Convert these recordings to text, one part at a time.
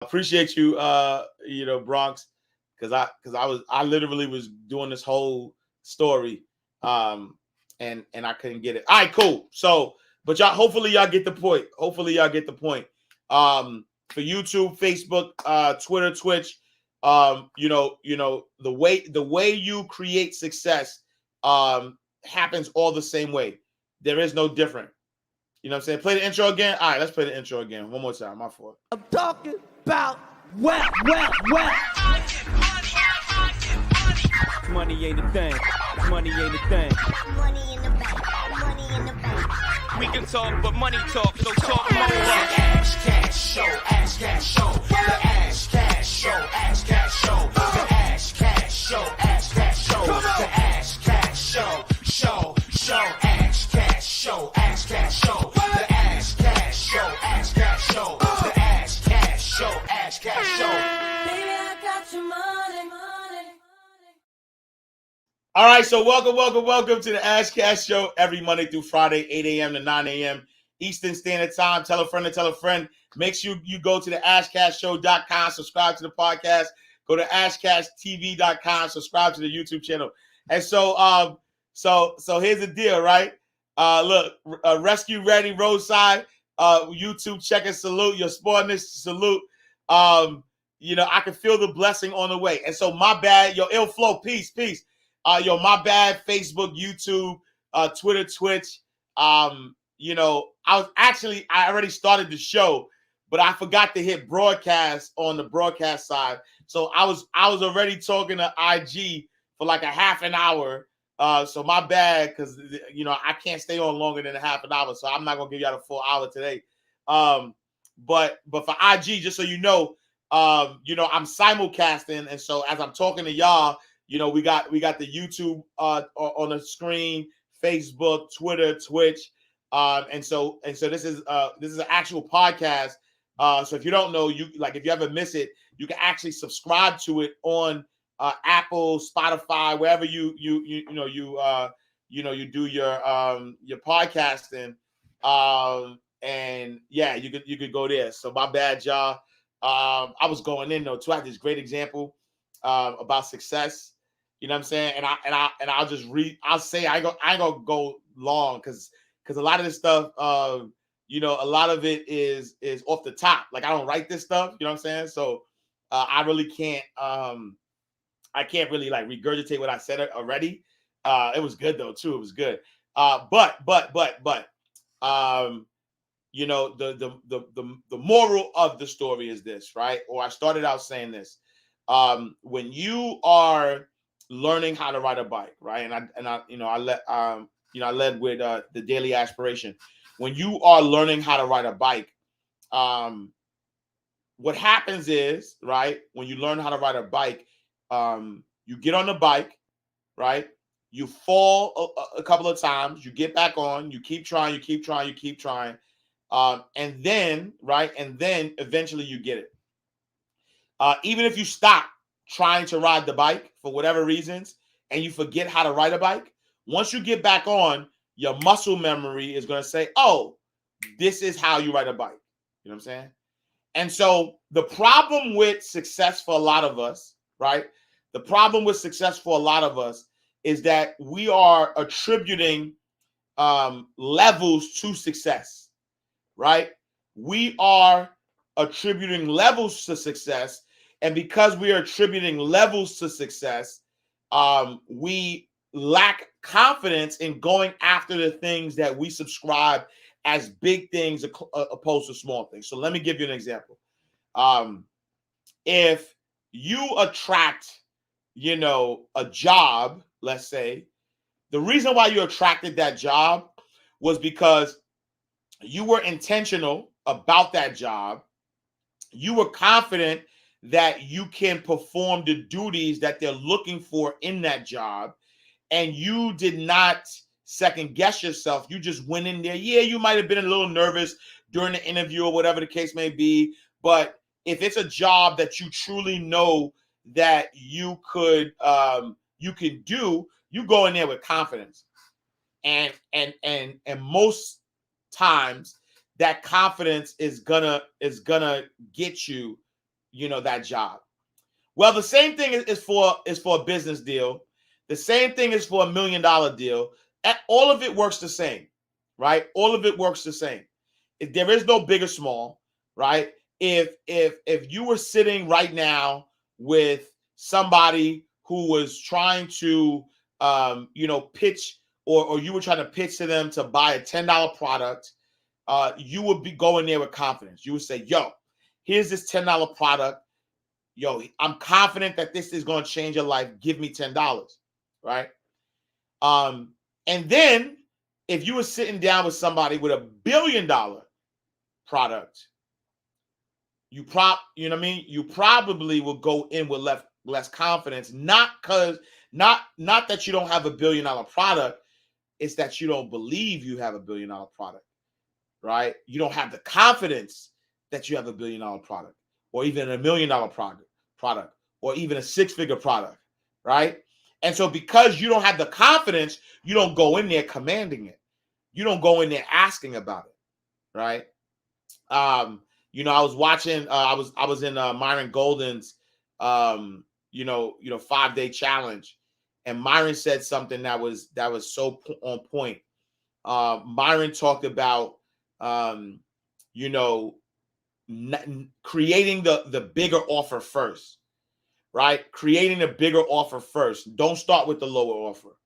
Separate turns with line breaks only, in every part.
Appreciate you, Bronx, I literally was doing this whole story, um, and I couldn't get it. All right, cool. So, but y'all, hopefully y'all get the point. Hopefully y'all get the point. For YouTube, Facebook, Twitter, Twitch, the way you create success, happens all the same way. There is no different. You know what I'm saying? Play the intro again. All right, let's play the intro again. One more time. My fault.
I'm talking about wet. Money ain't a thing. Money ain't a thing.
Money in the bank. Money in the bank.
We can talk, but money talk, so talk more.
Ash Cash Show, Ash Cash Show, the Ash Cash Show, Ash Cash Show, the Ash Cash Show, Ash Cash Show, the Ash Cash Show, Ash Cash Show, Ash Cash Show, the Ash Cash Show, Ash Cash Show, the Ash Cash Show, Ash Cash Show.
Baby, I got your money.
All right, so welcome to the Ash Cash Show every Monday through Friday, 8 a.m. to 9 a.m. Eastern Standard Time. Tell a friend to tell a friend. Make sure you go to the AshCashShow.com, subscribe to the podcast. Go to AshCashTV.com, subscribe to the YouTube channel. And so here's the deal, right? Look, Rescue Ready Roadside, YouTube, check and salute. Your sportness, salute. I can feel the blessing on the way. And so my bad, Ill Flow, peace. My bad, Facebook, YouTube, Twitter, Twitch. I already started the show, but I forgot to hit broadcast on the broadcast side. So I was already talking to IG for like a half an hour. So my bad, because I can't stay on longer than a half an hour. So I'm not gonna give y'all the full hour today. But for IG, just so you know, I'm simulcasting, and so as I'm talking to y'all, we got the YouTube on the screen, Facebook, Twitter, Twitch, and so this is an actual podcast. So if you don't know, if you ever miss it, you can actually subscribe to it on Apple, Spotify, wherever you do your podcasting. And yeah, you could go there. So my bad, y'all. I was going in though too. I had this great example about success. You know what I'm saying? And I'll just read. I'll say I ain't gonna go long because a lot of this stuff, a lot of it is off the top. Like I don't write this stuff. You know what I'm saying? So I really can't. I can't really like regurgitate what I said already. It was good though too. It was good. But the moral of the story is this, right? Or I started out saying this. When you are learning how to ride a bike, right? I led with the daily aspiration. When you are learning how to ride a bike, what happens is, right, when you learn how to ride a bike, you get on the bike, right? You fall a couple of times, you get back on, you keep trying, and then eventually you get it. Even if you stop trying to ride the bike for whatever reasons and you forget how to ride a bike, once you get back on, your muscle memory is going to say, oh, this is how you ride a bike. You know what I'm saying? And so the problem with success for a lot of us, right? The problem with success for a lot of us is that we are attributing levels to success, right? We are attributing levels to success. And because we are attributing levels to success, we lack confidence in going after the things that we subscribe as big things opposed to small things. So let me give you an example. If you attract, a job, let's say, the reason why you attracted that job was because you were intentional about that job. You were confident that you can perform the duties that they're looking for in that job. And you did not second guess yourself. You just went in there. Yeah, you might have been a little nervous during the interview or whatever the case may be. But if it's a job that you truly know that you can do, you go in there with confidence. And most times that confidence is gonna get you that job. Well, the same thing is for a business deal. The same thing is for $1 million deal. All of it works the same, right? All of it works the same. There is no big or small, right? If you were sitting right now with somebody who was trying to pitch, or you were trying to pitch to them to buy a $10 product, you would be going there with confidence. You would say, yo, here's this $10 product. Yo, I'm confident that this is going to change your life. Give me $10, right? And then if you were sitting down with somebody with $1 billion product, you probably will go in with less confidence. Not that you don't have $1 billion product, it's that you don't believe you have $1 billion product, right? You don't have the confidence that you have $1 billion product, or even $1 million product, or even a 6-figure product, right? And so because you don't have the confidence, you don't go in there commanding it. You don't go in there asking about it, right? I was watching. I was in Myron Golden's 5-day challenge, and Myron said something that was so on point. Myron talked about creating the bigger offer first, right? Creating a bigger offer first. Don't start with the lower offer,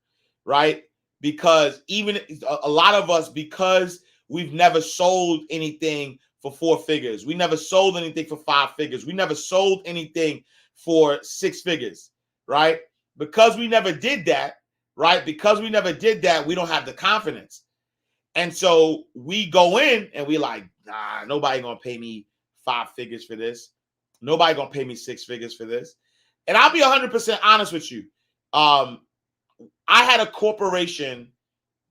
right? Because even a lot of us, because we've never sold anything for 4 figures, we never sold anything for 5 figures, we never sold anything for 6 figures, right? Because we never did that, right? Because we never did that, we don't have the confidence. And so we go in and we like, nah, nobody gonna pay me 5 figures for this. Nobody gonna pay me 6 figures for this. And I'll be 100% honest with you. I had a corporation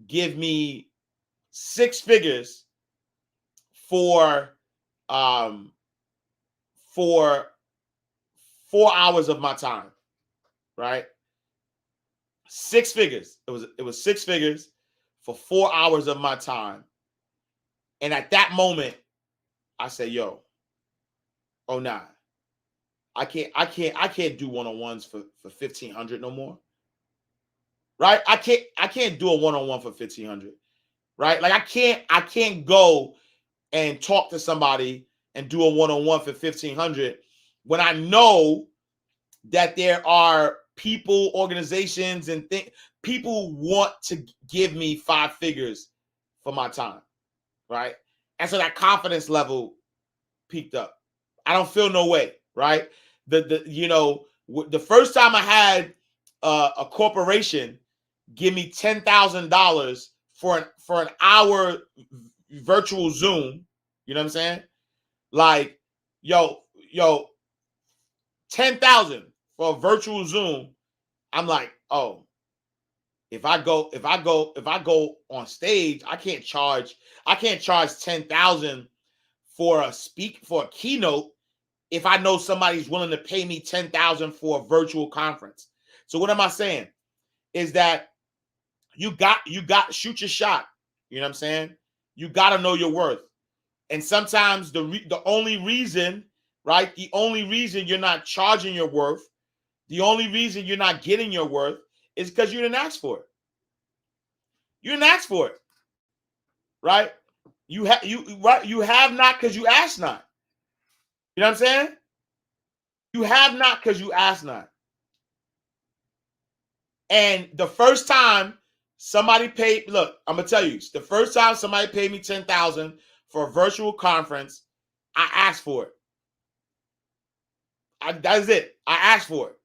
give me 6 figures for 4 hours of my time, right? 6 figures. It was 6 figures for 4 hours of my time. And at that moment, I said, yo, oh nah. I can't do one-on-ones for $1,500 no more. Right? I can't do a one-on-one for $1,500. Right? Like I can't go and talk to somebody and do a one-on-one for $1,500 when I know that there are people, organizations, and people want to give me 5 figures for my time. Right? And so that confidence level peaked up. I don't feel no way, right? The first time I had a corporation give me $10,000 for an hour virtual Zoom, you know what I'm saying? Like, yo, 10,000 for a virtual Zoom. I'm like, oh, if I go on stage, I can't charge 10,000 for a keynote if I know somebody's willing to pay me 10,000 for a virtual conference. So what am I saying? Is that you got shoot your shot. You know what I'm saying? You got to know your worth. And sometimes the only reason, right? The only reason you're not charging your worth, the only reason you're not getting your worth is because you didn't ask for it. You didn't ask for it. Right? You have not because you asked not. You know what I'm saying? You have not because you asked not. And the first time somebody paid, look, I'm gonna tell you, the first time somebody paid me $10,000 for a virtual conference, I asked for it. That's it. I asked for it.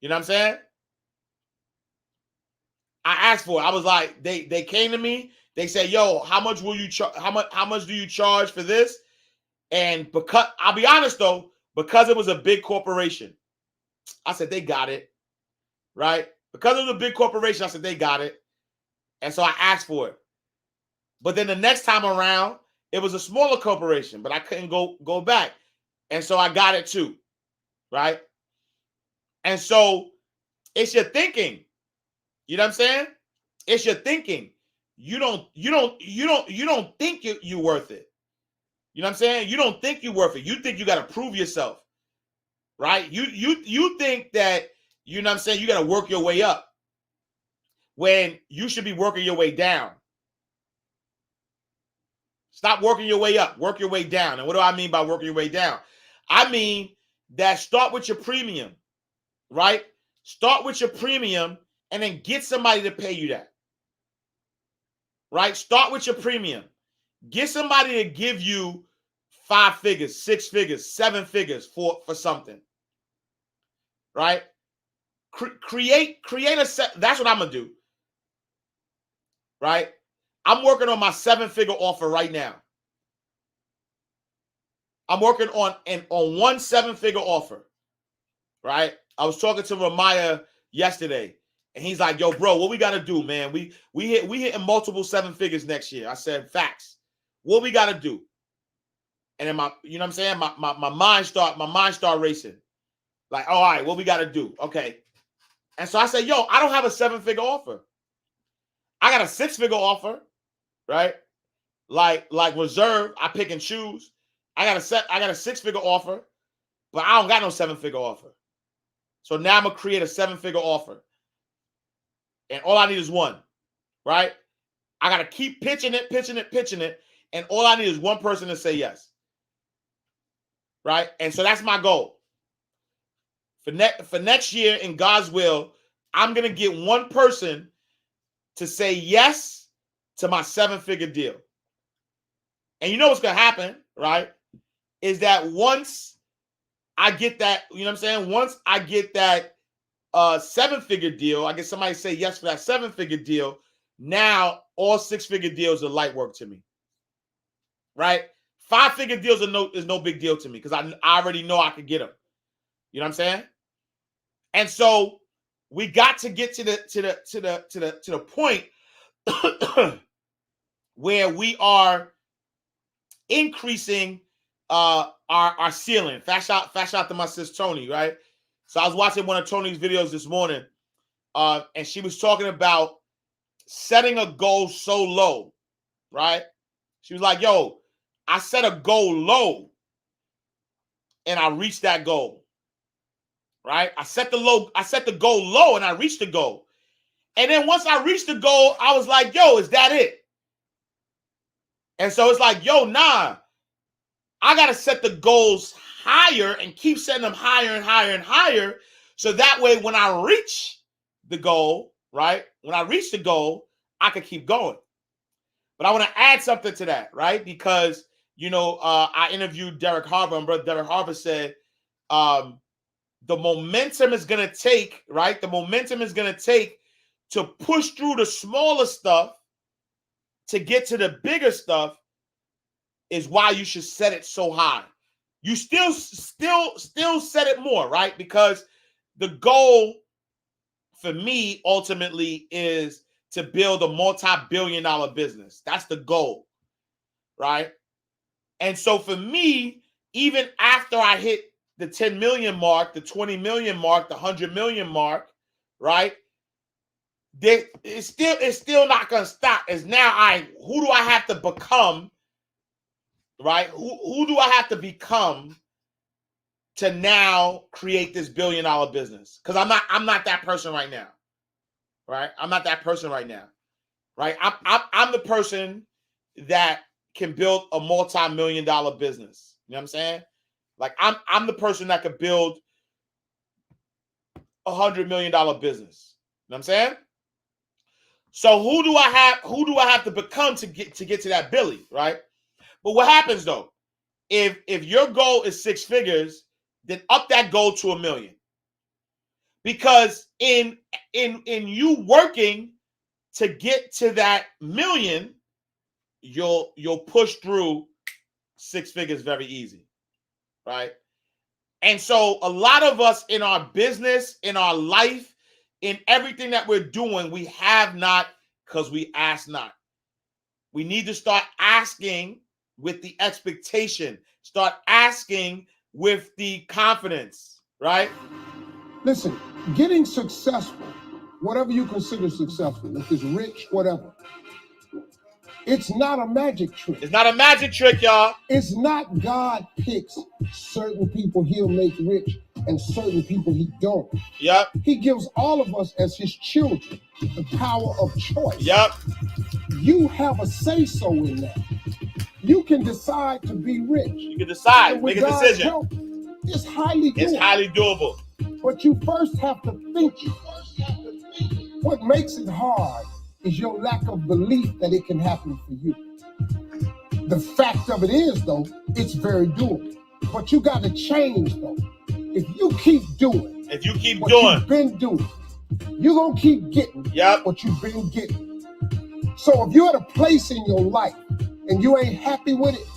You know what I'm saying? I asked for it. I was like, they came to me. They said, "Yo, how much will you charge? How much do you charge for this?" And because I'll be honest though, because it was a big corporation, I said they got it, right? Because it was a big corporation, I said they got it, and so I asked for it. But then the next time around, it was a smaller corporation, but I couldn't go back, and so I got it too, right? And so it's your thinking. You know what I'm saying? It's your thinking. You don't think you're worth it. You know what I'm saying? You don't think you're worth it. You think you got to prove yourself. right? You think that, you know what I'm saying, you got to work your way up when you should be working your way down. Stop working your way up, work your way down. And what do I mean by working your way down? I mean that start with your premium, right? Start with your premium and then get somebody to pay you that, right? Start with your premium. Get somebody to give you 5 figures, 6 figures, 7 figures for something, right? Create a set. That's what I'm going to do, right? I'm working on my 7-figure offer right now. I'm working on one 7-figure offer, right? I was talking to Ramaya yesterday, and he's like, "Yo, bro, what we got to do, man? We hitting multiple 7 figures next year." I said, "Facts. What we got to do?" And then you know what I'm saying? My mind start racing. Like, all right, what we got to do? Okay. And so I said, "Yo, I don't have a 7-figure offer. I got a 6-figure offer." Right? Like reserve, I pick and choose. I got a 6-figure offer, but I don't got no 7-figure offer. So now I'm gonna create a 7-figure offer. And all I need is one, right? I gotta keep pitching it, and all I need is one person to say yes. Right? And so that's my goal. For next year, in God's will, I'm gonna get one person to say yes to my 7-figure deal. And you know what's going to happen, right? Is that once I get that, you know what I'm saying? Once I get that 7-figure deal, I get somebody to say yes for that 7-figure deal. Now all 6-figure deals are light work to me, right? 5-figure deals is no big deal to me because I already know I could get them. You know what I'm saying? And so we got to get to the point where we are increasing our ceiling. Fast out to my sis Tony, right? So I was watching one of Tony's videos this morning, and she was talking about setting a goal so low, right? She was like, "Yo, I set a goal low, and I reached that goal." Right? I set the goal low, and I reached the goal. And then once I reached the goal, I was like, "Yo, is that it?" And so it's like, "Yo, nah, I got to set the goals higher and keep setting them higher and higher and higher. So that way, when I reach the goal, right? When I reach the goal, I can keep going." But I want to add something to that, right? Because, you know, I interviewed Derek Harbour, and brother Derek Harbour said, the momentum is going to take, right? The momentum is going to take to push through the smaller stuff to get to the bigger stuff is why you should set it so high. You still set it more, right? Because the goal for me ultimately is to build a multi-billion-dollar business. That's the goal, right? And so for me, even after I hit the 10 million mark, the 20 million mark, the 100 million mark, right? It's still not going to stop. It's now, who do I have to become, right? Who do I have to become to now create this $1 billion business? Because I'm not that person right now, right? I'm not that person right now, right? I'm the person that can build a multi-million-dollar business. You know what I'm saying? Like I'm the person that could build $100 million business. You know what I'm saying? So who do I have to become to get to that Billy, right? But what happens though? If your goal is 6 figures, then up that goal to $1 million. Because in you working to get to that $1 million, you'll push through 6 figures very easy, right? And so a lot of us in our business, in our life, in everything that we're doing, we have not because we ask not. We need to start asking with the expectation. Start asking with the confidence, right?
Listen, getting successful, whatever you consider successful, if it's rich, whatever, it's not a magic trick.
It's not a magic trick, y'all.
It's not God picks certain people he'll make rich. and certain people he don't.
Yep.
He gives all of us as his children the power of choice.
Yep.
You have a say-so in that. You can decide to be rich.
You can decide,
And with
make a
God's
decision.
help, it's highly doable.
It's highly doable.
But you first have to think it. What makes it hard is your lack of belief that it can happen for you. The fact of it is, though, it's very doable. But you got to change, though. If you keep doing
If you keep
what
doing,
you've been doing, you're going to keep getting
Yep.
what you've been getting. So if you're at a place in your life and you ain't happy with it,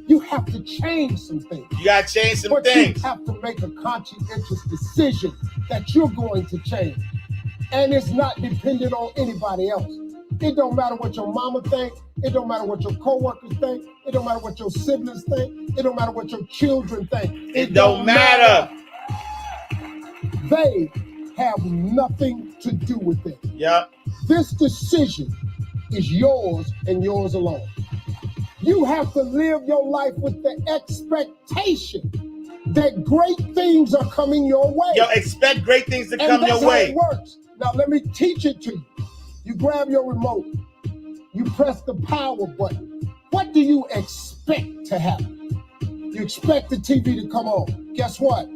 you have to change some things.
you gotta change some
But
things.
you have to make a conscientious decision that you're going to change. And it's not dependent on anybody else. It don't matter what your mama think. It don't matter what your coworkers think. It don't matter what your siblings think. It don't matter what your children think.
It don't matter.
They have nothing to do with it.
Yep.
This decision is yours and yours alone. You have to live your life with the expectation that great things are coming your way.
Yo, expect great things to
And
come
that's
your
how
way.
it works. Now let me teach it to you. You grab your remote. You press the power button. What do you expect to happen? You expect the TV to come on. Guess what?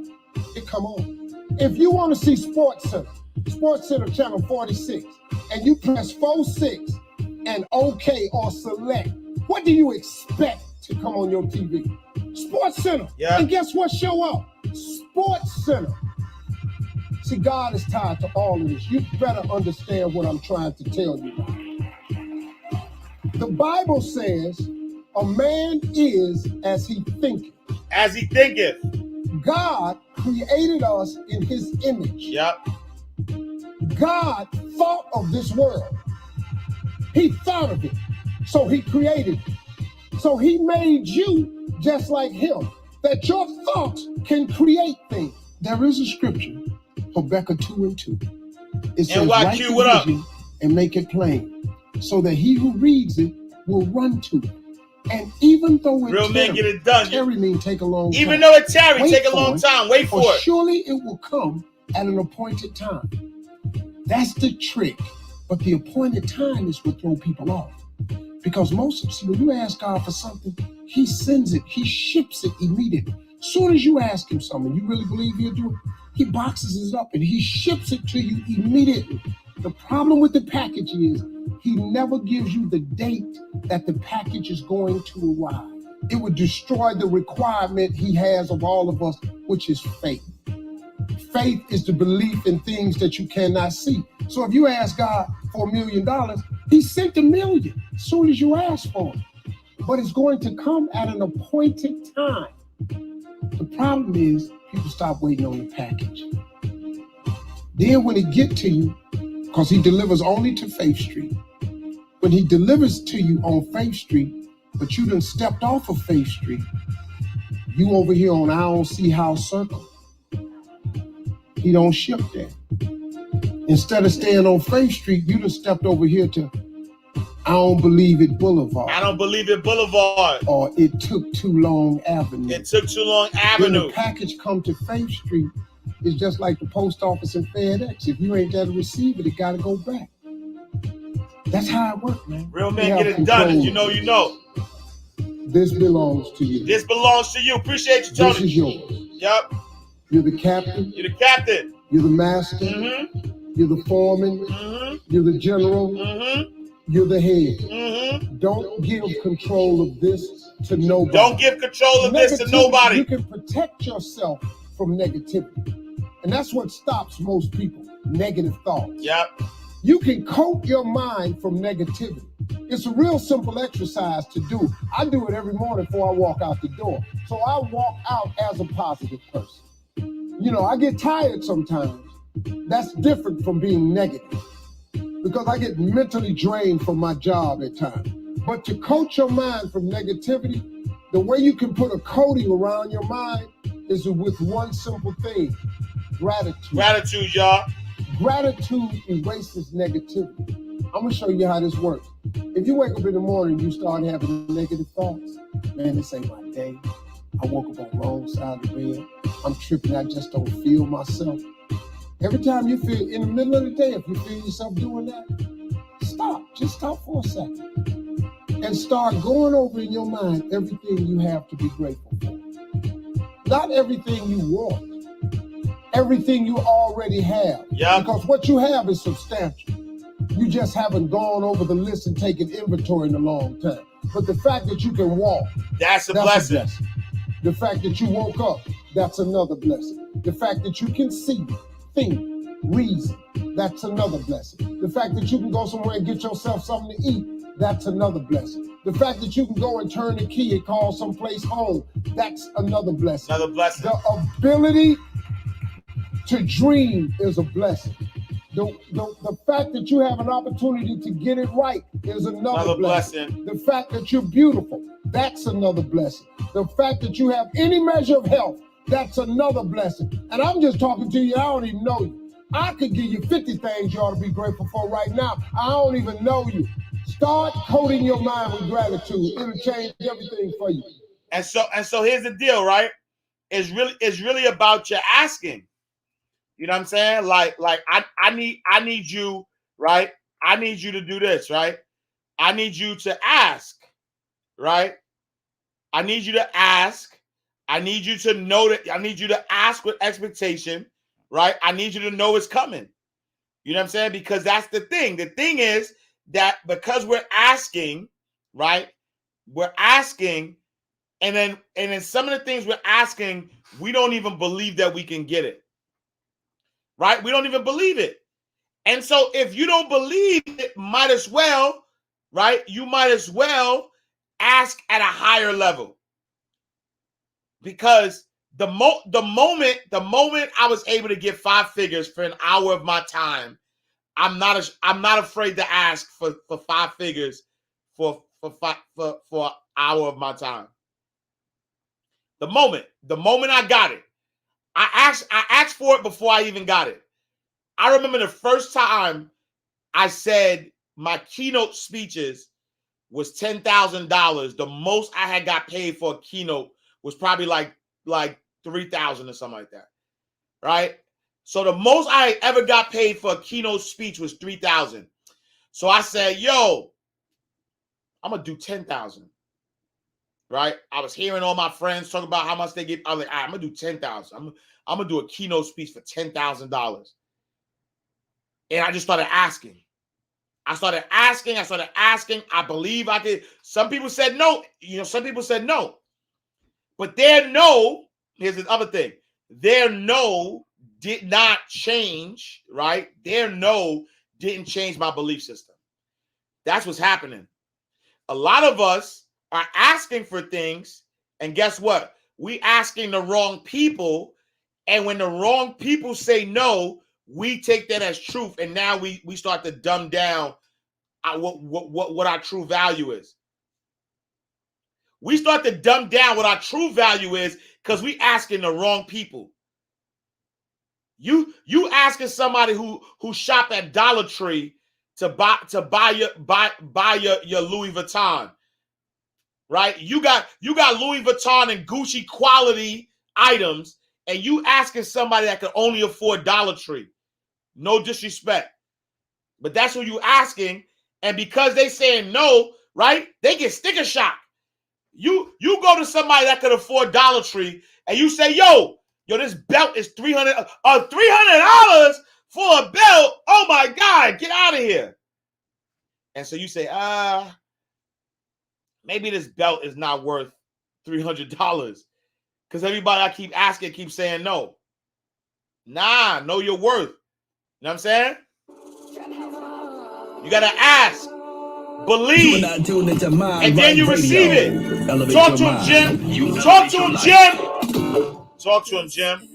It come on. If you want to see Sports Center channel 46, and you press 46 and OK or select, what do you expect to come on your TV? Sports Center.
Yeah.
And guess what show up? Sports Center. See, God is tied to all of this. You better understand what I'm trying to tell you now. The Bible says a man is as he thinketh.
As he thinketh.
God created us in his image.
Yep.
God thought of this world. He thought of it. So he created it. So he made you just like him, that your thoughts can create things. There is a scripture, Habakkuk 2:2. It says,
NYQ,
write the
what up?
vision and make it plain, so that he who reads it will run to it. And even though it
Real men get it done.
tarry mean take a long time.
Even though it tarry,
Wait
take a
for
long
it,
time. Wait for it.
surely it will come at an appointed time. That's the trick. But the appointed time is what throw people off. Because most of when you ask God for something, he sends it, he ships it immediately. Soon as you ask him something, you really believe he'll do it, he boxes it up and he ships it to you immediately. The problem with the package is he never gives you the date that the package is going to arrive. It would destroy the requirement he has of all of us, which is faith. Faith is the belief in things that you cannot see. So if you ask God for $1 million, he sent $1 million as soon as you ask for it. But it's going to come at an appointed time. The problem is people stop waiting on the package. Then when it get to you, because he delivers only to Faith Street, when he delivers to you on Faith Street, but you done stepped off of Faith Street, you over here on I don't see how circle. He don't ship that. Instead of staying on Faith Street, you done stepped over here to I don't believe it Boulevard.
I don't believe it Boulevard.
Or it took too long Avenue.
It took too long
When
Avenue.
the package come to Faith Street, it's just like the post office and FedEx. If you ain't there to receive it, it gotta go back. That's how it works, man.
Real
They
men
have
get it done.
control.
You know, you know.
This belongs to you.
This belongs to you. Appreciate you, Tony.
This is yours.
Yep.
You're the captain.
You're the captain.
You're the master.
Mm-hmm.
You're the foreman.
Mm-hmm.
You're the general.
Mm-hmm.
You're the head.
Mm-hmm.
Don't give control of this to nobody.
Don't give control of this to
Negativity,
nobody.
You can protect yourself from negativity. And that's what stops most people, negative thoughts.
Yep.
You can coat your mind from negativity. It's a real simple exercise to do. I do it every morning before I walk out the door. So I walk out as a positive person. You know, I get tired sometimes. That's different from being negative because I get mentally drained from my job at times. But to coat your mind from negativity, the way you can put a coating around your mind is with one simple thing: gratitude.
Gratitude, y'all.
Gratitude erases negativity. I'm gonna show you how this works. If you wake up in the morning, you start having negative thoughts. Man, this ain't my day. I woke up on the wrong side of the bed. I'm tripping. I just don't feel myself. Every time you feel in the middle of the day, if you feel yourself doing that, stop. Just stop for a second and start going over in your mind everything you have to be grateful for. Not everything you want, everything you already have.
Yeah.
Because what you have is substantial. You just haven't gone over the list and taken inventory in a long time. But the fact that you can walk,
That's a blessing.
The fact that you woke up, that's another blessing. The fact that you can see, think, reason, that's another blessing. The fact that you can go somewhere and get yourself something to eat, that's another blessing. The fact that you can go and turn the key and call someplace home, that's another blessing.
Another blessing.
The ability to dream is a blessing. The fact that you have an opportunity to get it right is another blessing. The fact that you're beautiful, that's another blessing. The fact that you have any measure of health, that's another blessing. And I'm just talking to you, I don't even know you. I could give you 50 things you ought to be grateful for right now. I don't even know you. Start coating your mind with gratitude. It'll change everything for you.
And so here's the deal, right? It's really about your asking. You know what I'm saying? Like I need you, right? I need you to do this, right? I need you to ask, right? I need you to ask. I need you to know that. I need you to ask with expectation, right? I need you to know it's coming. You know what I'm saying? Because that's the thing. The thing is that because we're asking, right? We're asking, and then some of the things we're asking, we don't even believe that we can get it. Right? We don't even believe it. And so if you don't believe it, might as well, right? You might as well ask at a higher level. Because the moment I was able to get 5 figures for an hour of my time, I'm not afraid to ask for 5 figures for an hour of my time. The moment I got it, I asked for it before I even got it. I remember the first time I said my keynote speeches was $10,000. The most I had got paid for a keynote was probably like $3,000 or something like that, right? So the most I ever got paid for a keynote speech was $3,000. So I said, "Yo, I'm gonna do 10,000." Right? I was hearing all my friends talk about how much they get. I was like, "I'm gonna do 10,000. I'm gonna do a keynote speech for $10,000." And I just started asking. I started asking. I believe I could. Some people said no. Some people said no. But their no, here's the other thing. Their no did not change, right? Their no didn't change my belief system. That's what's happening. A lot of us are asking for things, and guess what? We asking the wrong people, and when the wrong people say no, we take that as truth, and now we start to dumb down what our true value is. We start to dumb down what our true value is because we asking the wrong people. You asking somebody who shop at Dollar Tree to buy your Louis Vuitton. Right? You got Louis Vuitton and Gucci quality items, and you asking somebody that can only afford Dollar Tree. No disrespect. But that's who you asking, and because they saying no, right? They get sticker shock. You go to somebody that could afford Dollar Tree, and you say, yo, this belt is $300 for a belt. Oh my God, get out of here. And so you say, maybe this belt is not worth $300 because everybody I keep asking keeps saying no. Nah, know your worth. You know what I'm saying? You got to ask, believe, and then you receive it. Talk to him, Jim. Talk to him, Jim. Talk to him, Jim.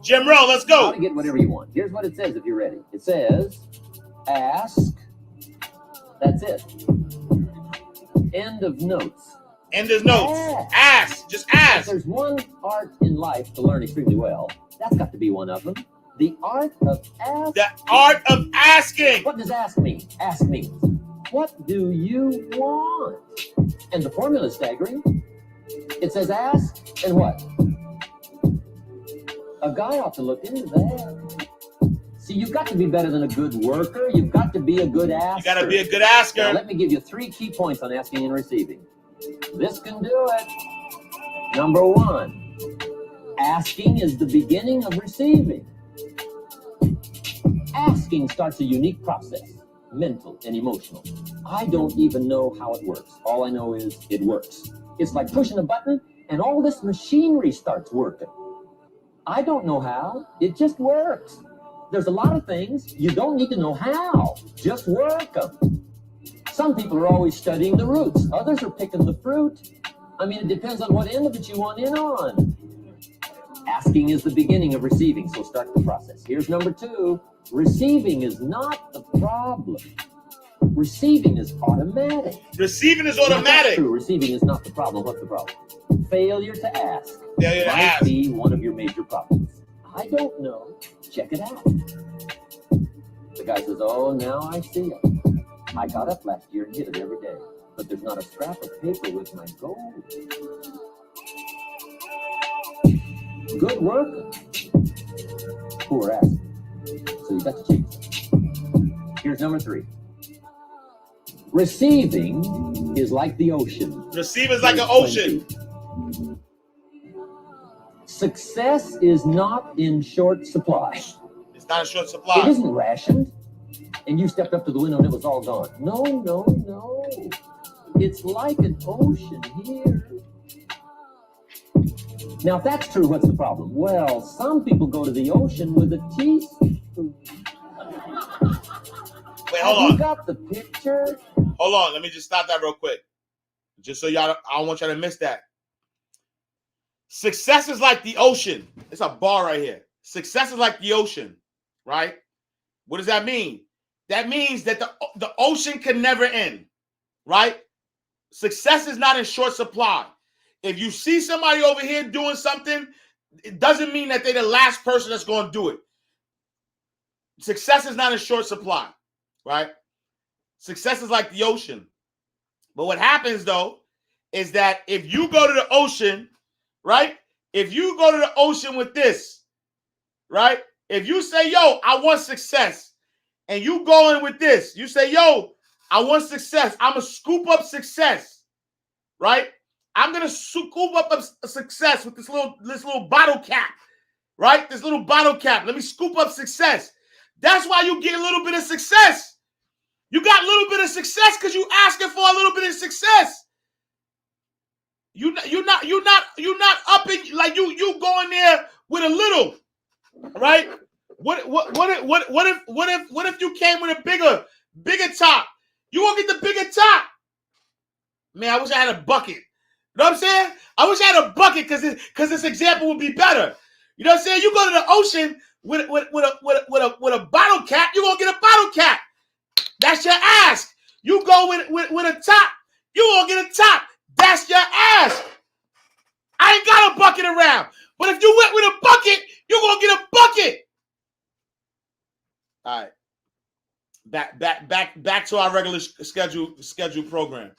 Jim Rowe, let's go.
Get whatever you want. Here's what it says if you're ready. It says, ask. That's it. End of notes.
End of notes. Ask. Just ask.
If there's one art in life to learn extremely well, that's got to be one of them. The art of asking.
The art of asking.
What does ask mean? Ask means, what do you want? And the formula is staggering. It says ask and what? A guy ought to look into that. See, you've got to be better than a good worker. You've got to be a good asker.
You got to be a good asker.
Now, let me give you 3 key points on asking and receiving. This can do it. Number 1, asking is the beginning of receiving. Asking starts a unique process, mental and emotional. I don't even know how it works. All I know is it works. It's like pushing a button and all this machinery starts working. I don't know how. It just works. There's a lot of things you don't need to know how. Just work them. Some people are always studying the roots. Others are picking the fruit. I mean, it depends on what end of it you want in on. Asking is the beginning of receiving, so start the process. Here's number 2. Receiving is not the problem. Receiving is automatic.
Receiving is
Now, that's
automatic.
true. Receiving is not the problem. What's the problem? Failure to ask
Failure to
might
ask.
be one of your major problems. I don't know. Check it out. The guy says, oh, now I see it. I got up last year and hit it every day, but there's not a scrap of paper with my goal. Good work. Poor asking. So you got to change it. Here's number 3. Receiving is like the ocean.
Receiving is like an ocean.
Success is not in short supply.
It's not a short
It
supply.
isn't rationed, and you stepped up to the window and it was all gone. No, no, no. It's like an ocean here. Now, if that's true, what's the problem? Well, some people go to the ocean with a teaspoon.
Wait,
Have
hold
you
on.
got the picture?
Hold on. Let me just stop that real quick. Just so y'all, I don't want y'all to miss that. Success is like the ocean. It's a bar right here. Success is like the ocean, right? What does that mean? That means that the ocean can never end, right? Success is not in short supply. If you see somebody over here doing something, it doesn't mean that they're the last person that's going to do it. Success is not in short supply, right? Success is like the ocean. But what happens, though, is that if you go to the ocean, right? If you go to the ocean with this, right? If you say, yo, I want success, and you go in with this, you say, yo, I want success. I'm going to scoop up success, right? I'm going to scoop up a success with this little bottle cap, right? This little bottle cap. Let me scoop up success. That's why you get a little bit of success. You got a little bit of success because you asking for a little bit of success. You're not up in like you going there with a little, right? What if you came with a bigger top? You won't get the bigger top. Man, I wish I had a bucket. You know what I'm saying? I wish I had a bucket because this example would be better. You know what I'm saying? You go to the ocean with a bottle cap, you're gonna get a bottle cap. That's your ask. You go with a top, you gonna get a top. That's your ask. I ain't got a bucket around. But if you went with a bucket, you're gonna get a bucket. All right. Back to our regular schedule program.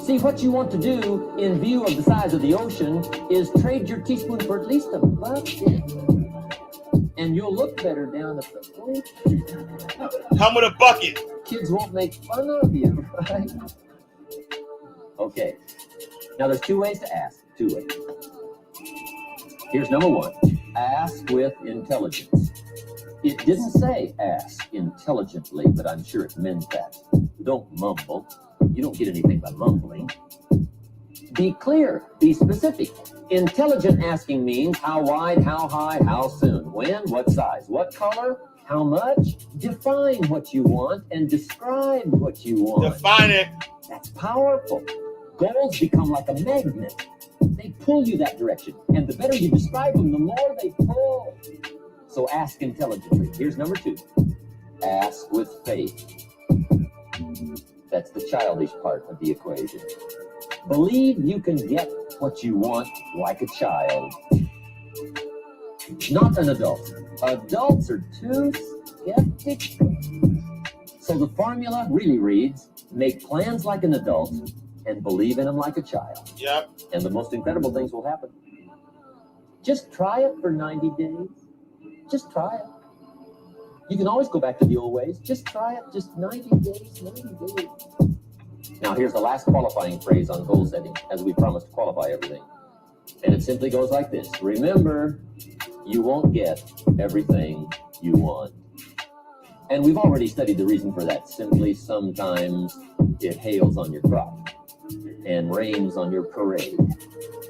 See, what you want to do in view of the size of the ocean is trade your teaspoon for at least a bucket. And you'll look better down at the point.
Come with a bucket.
Kids won't make fun of you, right? Okay. Now there's 2 ways to ask. 2 ways. Here's number 1. Ask with intelligence. It didn't say ask intelligently, but I'm sure it meant that. Don't mumble. You don't get anything by mumbling. Be clear. Be specific. Intelligent asking means how wide, how high, how soon, when, what size, what color, how much. Define what you want and describe what you want.
Define it.
That's powerful. Goals become like a magnet. They pull you that direction. And the better you describe them, the more they pull. So ask intelligently. Here's number 2. Ask with faith. That's the childish part of the equation. Believe you can get what you want like a child. Not an adult. Adults are too skeptical. So the formula really reads, make plans like an adult, and believe in them like a child.
Yep.
And the most incredible things will happen. Just try it for 90 days. Just try it. You can always go back to the old ways. Just try it. Just 90 days, 90 days. Now, here's the last qualifying phrase on goal setting, as we promised to qualify everything. And it simply goes like this. Remember, you won't get everything you want. And we've already studied the reason for that. Simply, sometimes it hails on your crop and rains on your parade.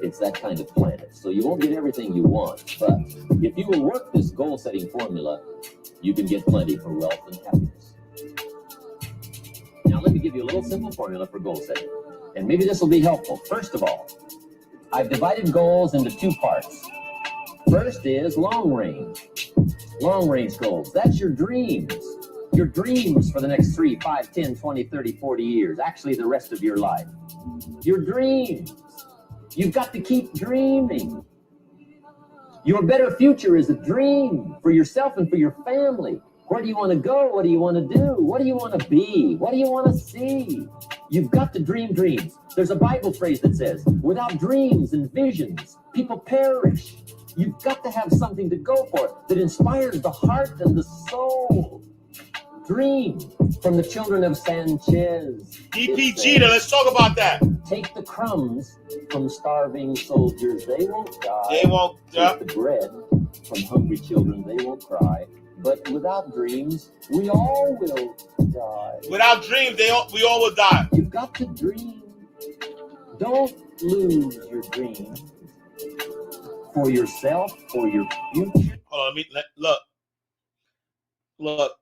It's that kind of planet. So you won't get everything you want. But if you will work this goal-setting formula, you can get plenty for wealth and happiness. Now, let me give you a little simple formula for goal setting. And maybe this will be helpful. First of all, I've divided goals into two parts. First is long range. Long range goals. That's your dreams. Your dreams for the next 3, 5, 10, 20, 30, 40 years. Actually, the rest of your life. Your dreams. You've got to keep dreaming. Your better future is a dream for yourself and for your family. Where do you want to go? What do you want to do? What do you want to be? What do you want to see? You've got to dream dreams. There's a Bible phrase that says, without dreams and visions, people perish. You've got to have something to go for that inspires the heart and the soul. Dream from the children of Sanchez.
DPG, let's talk about that.
Take the crumbs from starving soldiers, they won't die.
They won't.
Take the bread from hungry children, they won't cry. But without dreams, we all will die.
Without dreams, we all will die.
You've got to dream. Don't lose your dreams for yourself, for your future.
Hold on, look.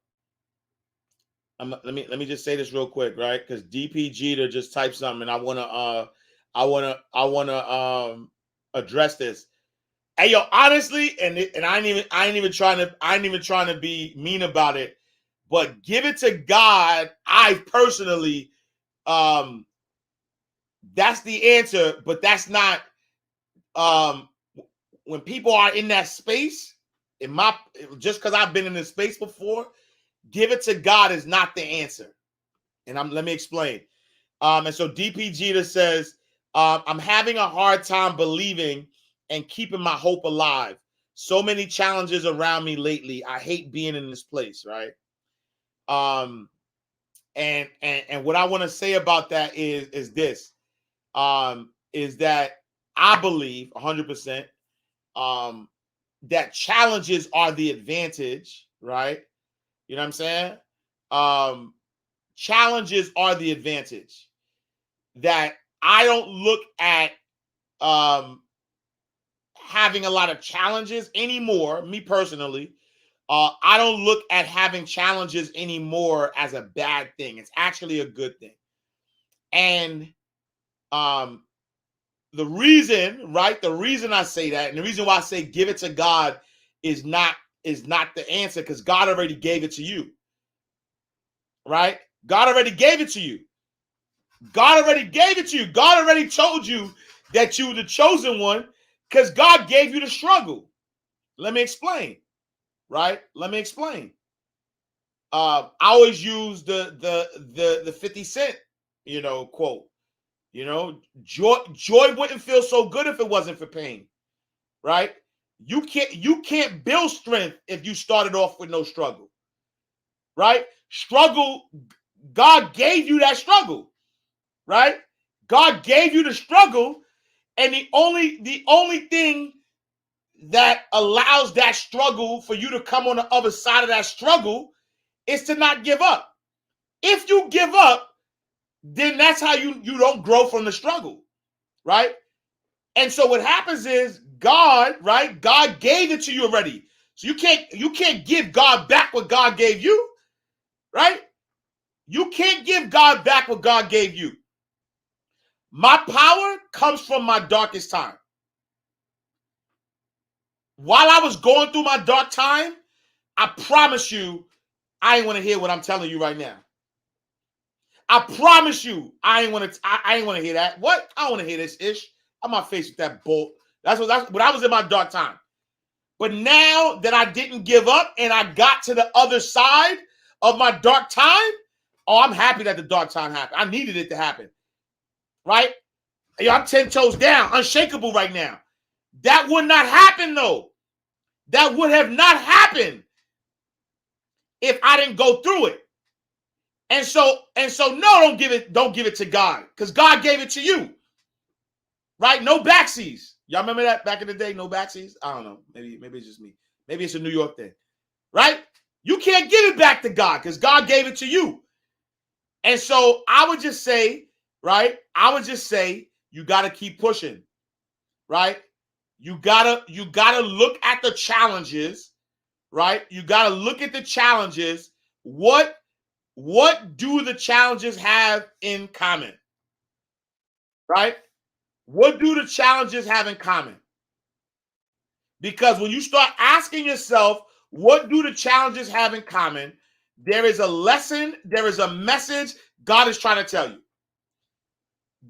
Let me just say this real quick, right? Because DPG to just type something, and I wanna address this. Hey, yo, honestly, and I ain't even trying to be mean about it, but give it to God. I personally, that's the answer, but that's not. When people are in that space, just because I've been in this space before, give it to God is not the answer. And let me explain. And so DPG says, I'm having a hard time believing and keeping my hope alive. So many challenges around me lately. I hate being in this place, right? And what I want to say about that is this, is that I believe 100% that challenges are the advantage, right? You know what I'm saying? Challenges are the advantage. That I don't look at having a lot of challenges anymore, me personally. I don't look at having challenges anymore as a bad thing. It's actually a good thing. And the reason I say that, and the reason why I say give it to God is not the answer, because God already gave it to you. Right? God already gave it to you. God already gave it to you. God already told you that you were the chosen one, because God gave you the struggle. Let me explain. Right? Let me explain. I always use the 50 Cent, quote. Joy wouldn't feel so good if it wasn't for pain. Right? You can't build strength if you started off with no struggle. Right? Struggle, God gave you that struggle. Right? God gave you the struggle, and the only thing that allows that struggle for you to come on the other side of that struggle is to not give up. If you give up, then that's how you don't grow from the struggle, right? And so what happens is God, right? God gave it to you already. So you can't give God back what God gave you, right? You can't give God back what God gave you. My power comes from my darkest time. While I was going through my dark time, I promise you, I ain't want to hear what I'm telling you right now. I promise you, I ain't want to hear that. What? I don't want to hear this ish. I'm not faced with that bull. That's when I was in my dark time. But now that I didn't give up and I got to the other side of my dark time, I'm happy that the dark time happened. I needed it to happen. right? Yo, I'm 10 toes down, unshakable right now. That would not happen, though. That would have not happened if I didn't go through it. And so no, don't give it to God, because God gave it to you. Right? No backsies. Y'all remember that back in the day? No backsies? I don't know. Maybe it's just me. Maybe it's a New York thing. Right? You can't give it back to God because God gave it to you. And so I would just say, right? I would just say you got to keep pushing. Right? You gotta look at the challenges, right? You gotta look at the challenges. What do the challenges have in common? Right? What do the challenges have in common? Because when you start asking yourself, what do the challenges have in common? There is a lesson, there is a message God is trying to tell you.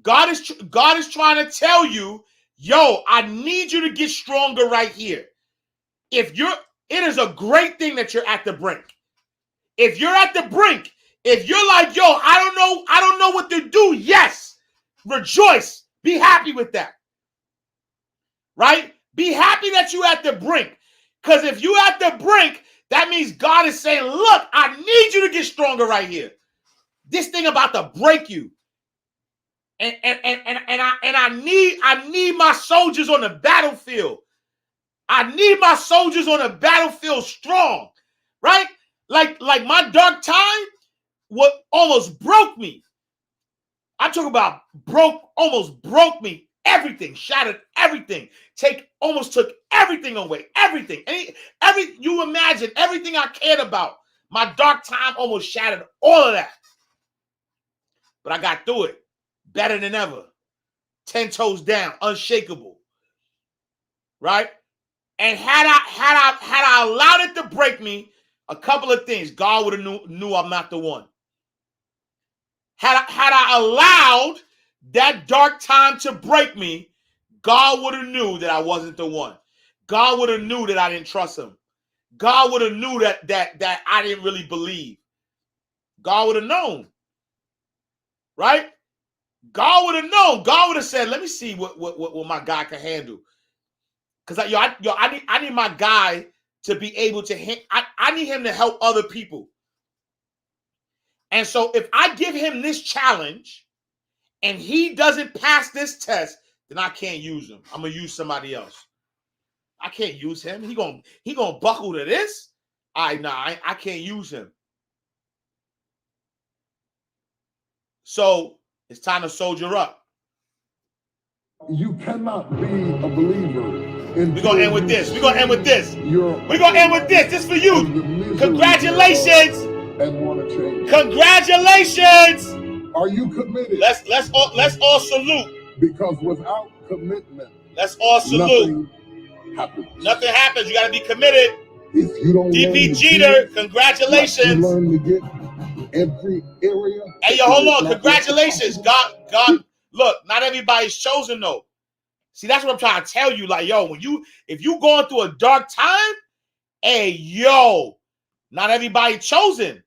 God is trying to tell you, yo, I need you to get stronger right here. It is a great thing that you're at the brink. If you're at the brink, if you're like, yo, I don't know what to do. Yes, rejoice. Be happy with that. Right? Be happy that you're at the brink. Because if you're at the brink, that means God is saying, look, I need you to get stronger right here. This thing about to break you. And I need my soldiers on the battlefield. I need my soldiers on the battlefield strong, right? Like my dark time, what almost broke me. I'm talking about almost broke me. Everything, shattered everything. Almost took everything away. Everything. You imagine everything I cared about. My dark time almost shattered all of that. But I got through it. Better than ever. 10 toes down, unshakable. Right? And had I allowed it to break me, a couple of things. God would have knew I'm not the one. Had I allowed that dark time to break me, God would have knew that I wasn't the one. God would have knew that I didn't trust him. God would have knew that I didn't really believe. God would have known. Right? God would have known. God would have said, let me see what my guy can handle. Because I need my guy to be able to, I need him to help other people. And so if I give him this challenge and he doesn't pass this test, then I can't use him. I'm going to use somebody else. I can't use him. He gonna buckle to this? I can't use him. So it's time to soldier up.
You cannot be a believer.
We're going to end with this. We're going to end with this. We're going to end with this. This for you. Congratulations.
And want to change.
Congratulations.
Are you committed?
Let's all salute.
Because without commitment,
let's all salute.
Nothing happens.
Nothing happens. You got to be committed.
If you don't
DP Jeter, congratulations.
You learn to get every area.
Hey, yo, hold on. Congratulations. God, look, not everybody's chosen, though. See, that's what I'm trying to tell you. Like, yo, if you going through a dark time, hey, yo, not everybody chosen.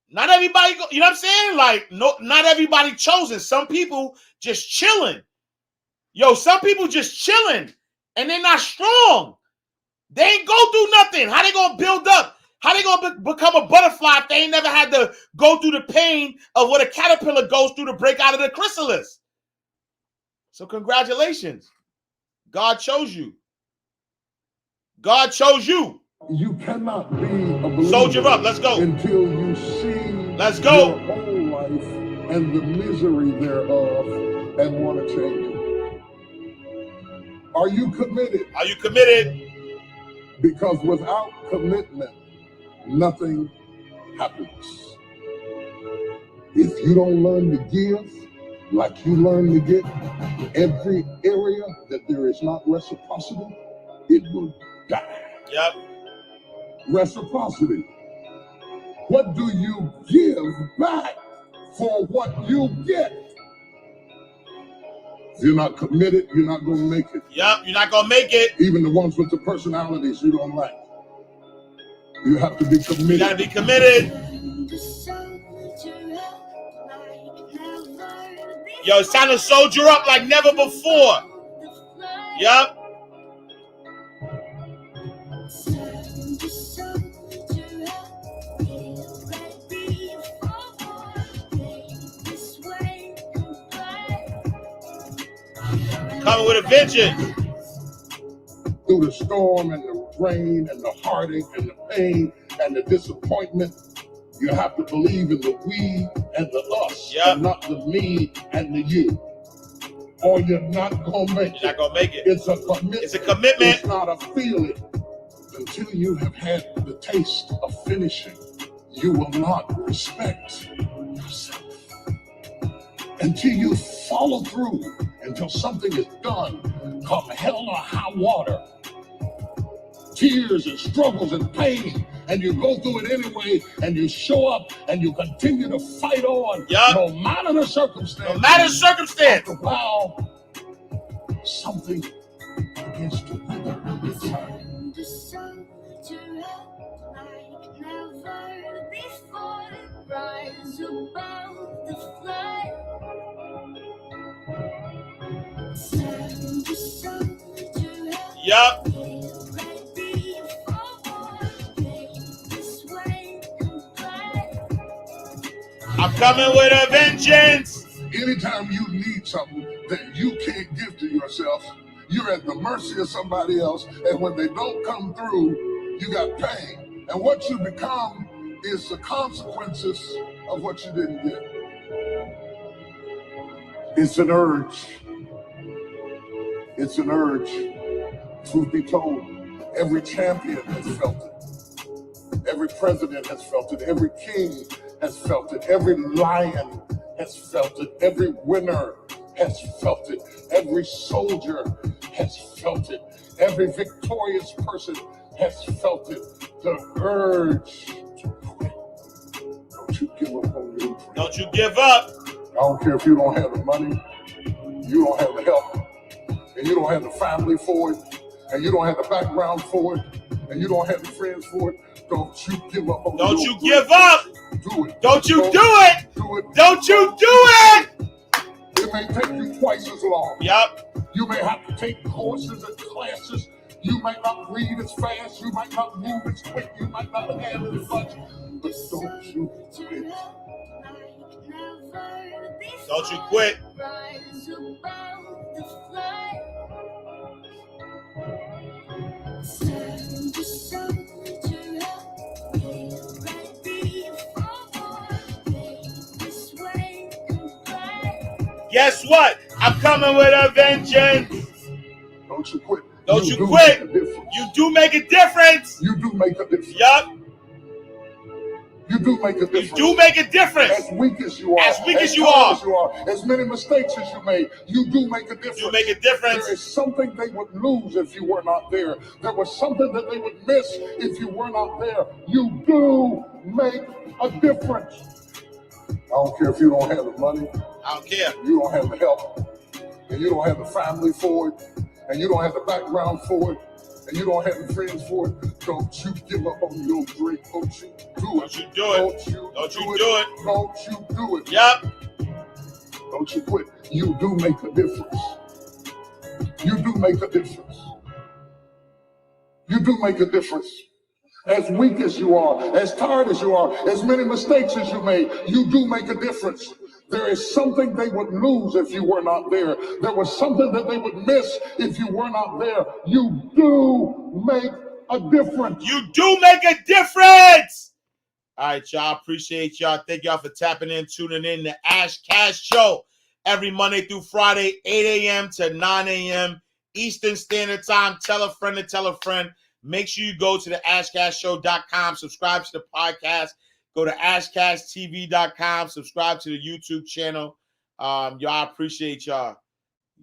Not everybody, you know what I'm saying? Like, no, not everybody chosen. Some people just chilling. Yo, some people just chilling, and they're not strong. They ain't go through nothing. How they gonna build up? How they gonna become a butterfly if they ain't never had to go through the pain of what a caterpillar goes through to break out of the chrysalis? So congratulations. God chose you. God chose you.
You cannot be a believer.
Soldier up. Let's go.
Until you see
let's go.
Your whole life and the misery thereof and want to change it. Are you committed?
Are you committed?
Because without commitment, nothing happens. If you don't learn to give like you learn to get, every area that there is not reciprocity, it will die.
Yep.
Reciprocity. What do you give back for what you get? If you're not committed, you're not going to make it.
Yep, you're not going to make it.
Even the ones with the personalities you don't like. You have to be committed.
You got to be committed. Yo, it's time to soldier up like never before. Yup. Coming with a vengeance.
Through the storm and the rain and the heartache and the pain and the disappointment, you have to believe in the we and the us,
Yep.
and not the me and the you. Or you're not gonna make
You're not gonna make it.
It's a commitment.
It's a commitment.
It's not a feeling. Until you have had the taste of finishing, you will not respect yourself. Until you follow through, until something is done, come hell or high water, tears and struggles and pain, and you go through it anyway, and you show up and you continue to fight on,
Yup.
no matter the circumstance.
No matter the circumstance.
After a while, something begins to wither and turn.
The sun to red like never before. Rise above the flood. Send the sun to red.
Yup. I'm coming with a vengeance.
Anytime you need something that you can't give to yourself, you're at the mercy of somebody else, and when they don't come through, you got pain. And what you become is the consequences of what you didn't get. It's an urge. It's an urge. Truth be told, every champion has felt it. Every president has felt it. Every king has felt it. Every lion has felt it. Every winner has felt it. Every soldier has felt it. Every victorious person has felt it. The urge to quit. Don't you give up on your dream.
Don't you give up.
I don't care if you don't have the money, you don't have the help, and you don't have the family for it, and you don't have the background for it, and you don't have the friends for it. Don't you give up on
Don't
your
you
dream.
give up.
Do it.
Don't you do it.
Do it.
Don't you do it.
It may take you twice as long.
Yup.
You may have to take courses and classes. You might not read as fast. You might not move as quick. You might not have as much. But don't you quit.
Don't you quit.
Rise above the flood. Send the sun to red, right before. This way and back.
Guess what? I'm coming with a vengeance.
Don't you quit.
Don't you
do
quit.
make a difference.
You do make a difference.
You do make a difference.
Yup.
You do make a
You
difference.
do make a difference.
As weak as you are,
As weak as you
tired
are.
as you are, as many mistakes as you made, you do make a difference.
You make a difference.
There is something they would lose if you were not there. There was something that they would miss if you were not there. You do make a difference. I don't care if you don't have the money,
I don't care.
you don't have the help, and you don't have the family for it, and you don't have the background for it, and you don't have the friends for it. Don't you give up on your dream. Don't you do it.
Don't you do it.
Don't you
Don't you
do
do
it. Don't you do it.
Yup.
Don't you quit. You do make a difference. You do make a difference. You do make a difference. As weak as you are, as tired as you are, as many mistakes as you made, you do make a difference. There is something they would lose if you were not there. There was something that they would miss if you were not there. You do make a difference.
You do make a difference. All right, y'all. Appreciate y'all. Thank y'all for tapping in, tuning in to Ash Cash Show every Monday through Friday, 8 a.m. to 9 a.m. Eastern Standard Time. Tell a friend to tell a friend. Make sure you go to the AshCashShow.com. Subscribe to the podcast. Go to AshCashTV.com. Subscribe to the YouTube channel. Y'all, appreciate y'all.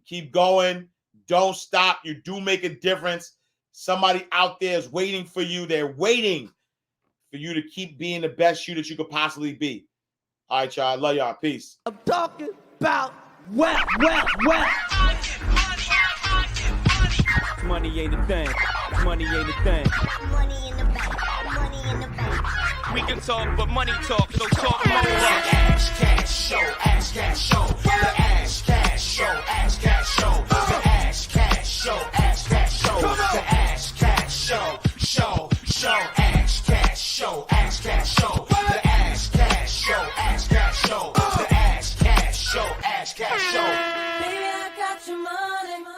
Keep going. Don't stop. You do make a difference. Somebody out there is waiting for you. They're waiting for you to keep being the best you that you could possibly be. All right, y'all. I love y'all. Peace.
I'm talking about wealth. Money ain't a thing. money ain't a thing.
Money in the bank, money in the bank.
We can talk, but money talk, so talk more.
Ash Cash Show, Ash Cash Show, the Ash Cash Show, Ash Cash Show, the Ash Cash Show, Ash Cash Show, the Ash Cash Show, Ash Cash Show, Ash Cash Show, the Ash Cash Show, Ash Cash Show, the Ash Cash Show, Ash Cash Show.